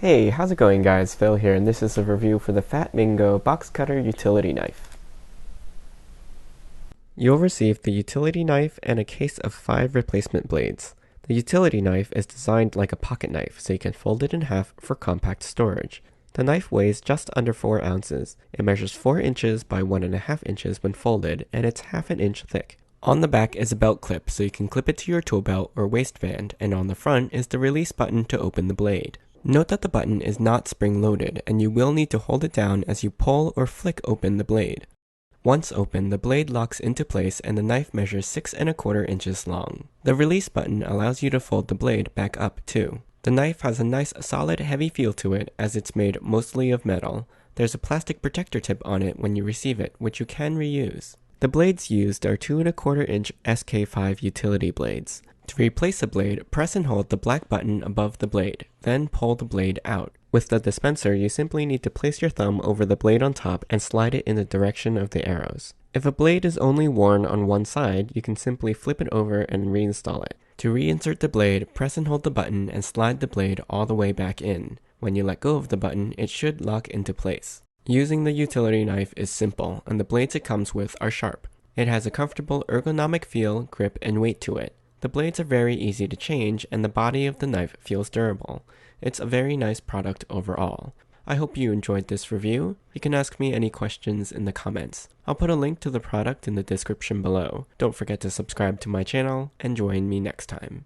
Hey, how's it going guys? Phil here, and this is a review for the Fat Mingo Box Cutter Utility Knife. You'll receive the utility knife and a case of 5 replacement blades. The utility knife is designed like a pocket knife, so you can fold it in half for compact storage. The knife weighs just under 4 ounces. It measures 4 inches by 1.5 inches when folded, and it's half an inch thick. On the back is a belt clip, so you can clip it to your tool belt or waistband, and on the front is the release button to open the blade. Note that the button is not spring-loaded, and you will need to hold it down as you pull or flick open the blade. Once open, the blade locks into place and the knife measures 6.25 inches long. The release button allows you to fold the blade back up too. The knife has a nice solid heavy feel to it as it's made mostly of metal. There's a plastic protector tip on it when you receive it, which you can reuse. The blades used are 2.25 inch SK5 utility blades. To replace a blade, press and hold the black button above the blade, then pull the blade out. With the dispenser, you simply need to place your thumb over the blade on top and slide it in the direction of the arrows. If a blade is only worn on one side, you can simply flip it over and reinstall it. To reinsert the blade, press and hold the button and slide the blade all the way back in. When you let go of the button, it should lock into place. Using the utility knife is simple, and the blades it comes with are sharp. It has a comfortable ergonomic feel, grip, and weight to it. The blades are very easy to change, and the body of the knife feels durable. It's a very nice product overall. I hope you enjoyed this review. You can ask me any questions in the comments. I'll put a link to the product in the description below. Don't forget to subscribe to my channel, and join me next time.